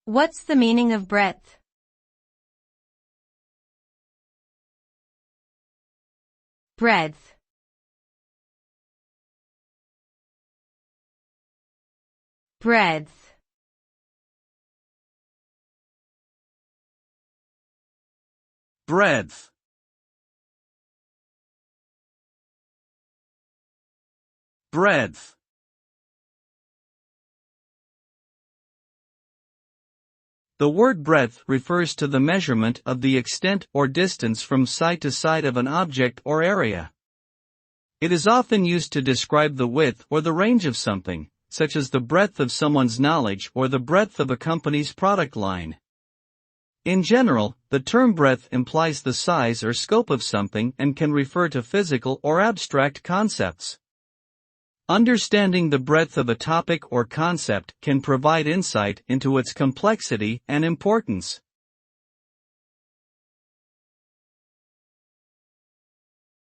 What's the meaning of breadth? Breadth. Breadth. Breadth. Breadth. The word breadth refers to the measurement of the extent or distance from side to side of an object or area. It is often used to describe the width or the range of something, such as the breadth of someone's knowledge or the breadth of a company's product line. In general, the term breadth implies the size or scope of something and can refer to physical or abstract concepts. Understanding the breadth of a topic or concept can provide insight into its complexity and importance.